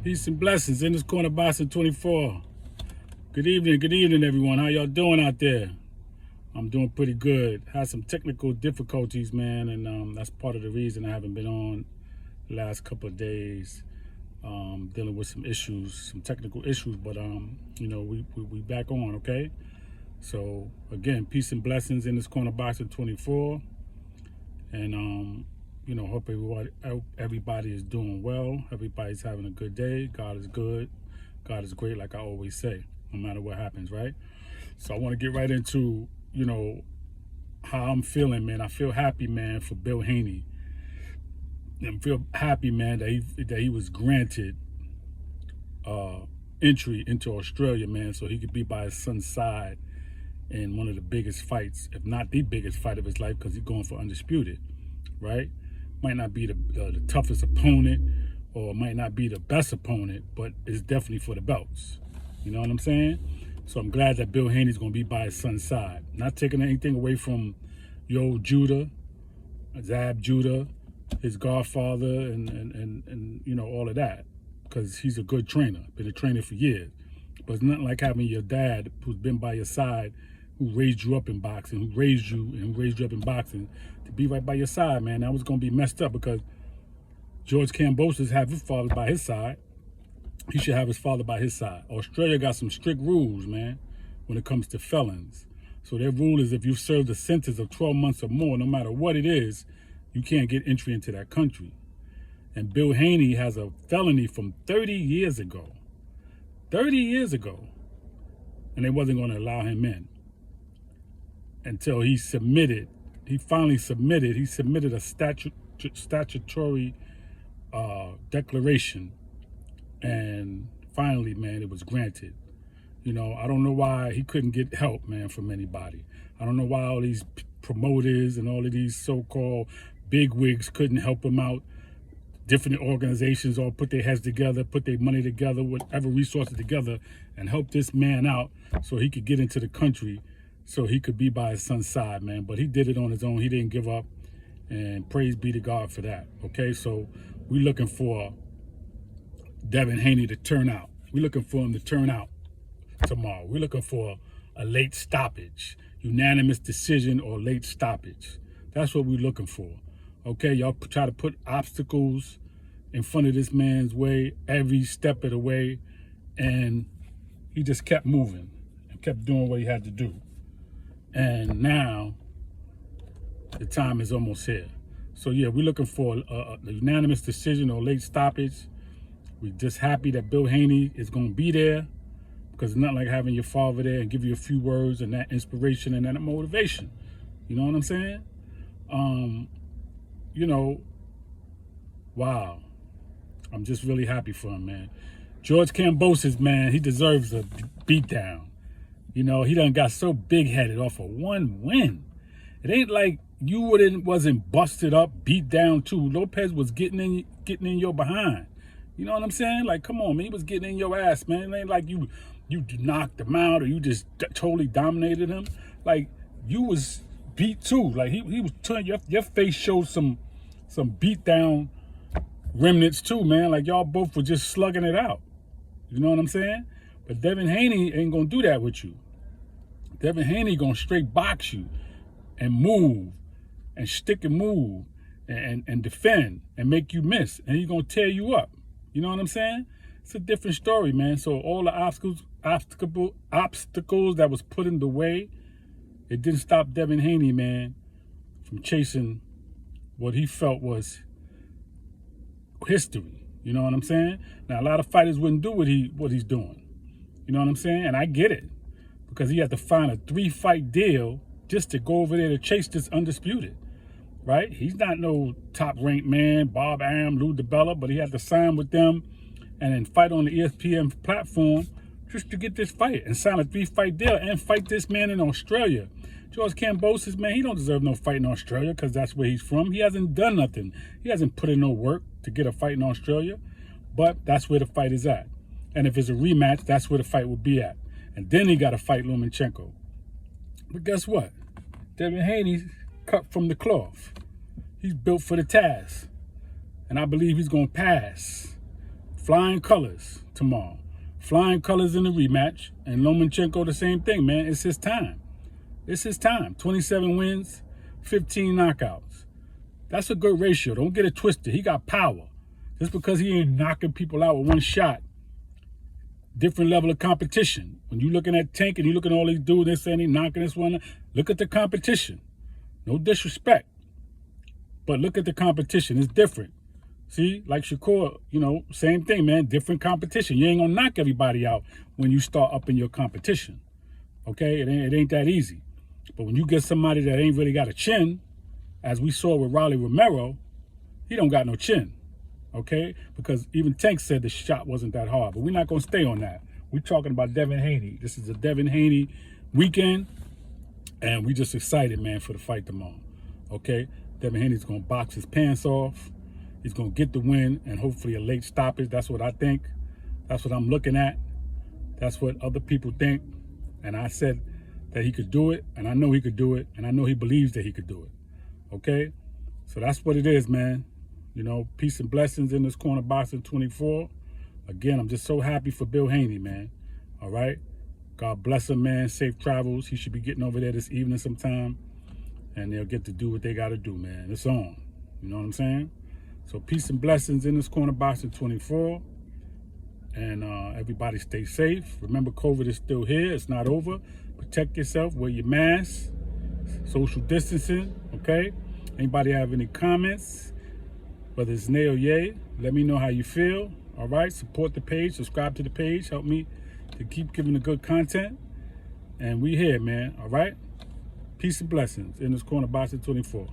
Peace and blessings in this corner, Boston 24. Good evening, everyone. How y'all doing out there? I'm doing pretty good. Had some technical difficulties, man, and that's part of the reason I haven't been on the last couple of days. Dealing with some issues, some technical issues, but we back on, okay? So again, peace and blessings in this corner, Boston 24, and hope everybody is doing well. Everybody's having a good day. God is good. God is great, like I always say, no matter what happens, right? So I want to get right into, how I'm feeling, man. I feel happy, man, for Bill Haney. I feel happy, man, that he was granted entry into Australia, man, so he could be by his son's side in one of the biggest fights, if not the biggest fight of his life, because he's going for undisputed, right? Might not be the toughest opponent, or might not be the best opponent, but it's definitely for the belts. You know what I'm saying? So I'm glad that Bill Haney's going to be by his son's side. Not taking anything away from Judah, Zab Judah, his godfather, and all of that, because he's a good trainer, been a trainer for years. But it's nothing like having your dad, who's been by your side, who raised you up in boxing, who raised you up in boxing, to be right by your side, man. That was going to be messed up, because George Kambosos have his father by his side. He should have his father by his side. Australia got some strict rules, man, when it comes to felons. So their rule is if you've served a sentence of 12 months or more, no matter what it is, you can't get entry into that country. And Bill Haney has a felony from 30 years ago. 30 years ago. And they wasn't going to allow him in until he submitted. He finally submitted. He submitted a statutory declaration. And finally, man, it was granted. I don't know why he couldn't get help, man, from anybody. I don't know why all these promoters and all of these so-called bigwigs couldn't help him out. Different organizations all put their heads together, put their money together, whatever resources together, and help this man out so he could get into the country, so he could be by his son's side, man. But he did it on his own. He didn't give up, and praise be to God for that, okay? So we're looking for Devin Haney to turn out. We're looking for him to turn out tomorrow. We're looking for a late stoppage, unanimous decision or late stoppage. That's what we're looking for. Okay, y'all try to put obstacles in front of this man's way every step of the way, and he just kept moving and kept doing what he had to do. And now the time is almost here. So yeah, we're looking for a unanimous decision or late stoppage. We're just happy that Bill Haney is going to be there, because it's not like having your father there and give you a few words and that inspiration and that motivation. You know what I'm saying? Wow. I'm just really happy for him, man. George Kambosos, man, he deserves a beatdown. He done got so big-headed off of one win. It ain't like you wasn't busted up, beat down too. Lopez was getting in your behind. You know what I'm saying? Like, come on, man. He was getting in your ass, man. It ain't like you knocked him out or you just totally dominated him. Like, you was beat too. Like, he was turning, your face showed some beat down remnants too, man. Like, y'all both were just slugging it out. You know what I'm saying? But Devin Haney ain't gonna do that with you. Devin Haney gonna straight box you and move and stick and move and defend and make you miss. And he's gonna tear you up. You know what I'm saying? It's a different story, man. So all the obstacles that was put in the way, it didn't stop Devin Haney, man, from chasing what he felt was history. You know what I'm saying? Now, a lot of fighters wouldn't do what he's doing. You know what I'm saying? And I get it, because he had to find a 3-fight deal just to go over there to chase this undisputed. Right? He's not no top-ranked man, Bob Arum, Lou DiBella, but he had to sign with them and then fight on the ESPN platform just to get this fight and sign a 3-fight deal and fight this man in Australia. George Kambosos, man, he don't deserve no fight in Australia, because that's where he's from. He hasn't done nothing. He hasn't put in no work to get a fight in Australia, but that's where the fight is at. And if it's a rematch, that's where the fight will be at. And then he got to fight Lomachenko. But guess what? Devin Haney's cut from the cloth. He's built for the task. And I believe he's going to pass Flying colors tomorrow. Flying colors in the rematch. And Lomachenko, the same thing, man. It's his time. It's his time. 27 wins, 15 knockouts. That's a good ratio. Don't get it twisted. He got power. Just because he ain't knocking people out with one shot. Different level of competition. When you looking at Tank and you looking at all these dudes, they're saying he knocking this one, look at the competition. No disrespect. But look at the competition. It's different. See, like Shakur, you know, same thing, man. Different competition. You ain't gonna knock everybody out when you start up in your competition. Okay? It ain't that easy. But when you get somebody that ain't really got a chin, as we saw with Rolly Romero, he don't got no chin. Okay? Because even Tank said the shot wasn't that hard. But we're not gonna stay on that. We're talking about Devin Haney. This is a Devin Haney weekend. And we just excited, man, for the fight tomorrow. Okay? Devin Haney's gonna box his pants off. He's going to get the win and hopefully a late stoppage. That's what I think. That's what I'm looking at. That's what other people think. And I said that he could do it, and I know he could do it, and I know he believes that he could do it. Okay? So that's what it is, man. You know, peace and blessings in this corner boxing 24. Again, I'm just so happy for Bill Haney, man. All right? God bless him, man. Safe travels. He should be getting over there this evening sometime, and they'll get to do what they got to do, man. It's on. You know what I'm saying? So peace and blessings in this corner boxing 24. And everybody stay safe. Remember, COVID is still here. It's not over. Protect yourself. Wear your mask. Social distancing. Okay? Anybody have any comments? Whether it's nay or yay, let me know how you feel. All right? Support the page. Subscribe to the page. Help me to keep giving the good content. And we here, man. All right? Peace and blessings in this corner boxing 24.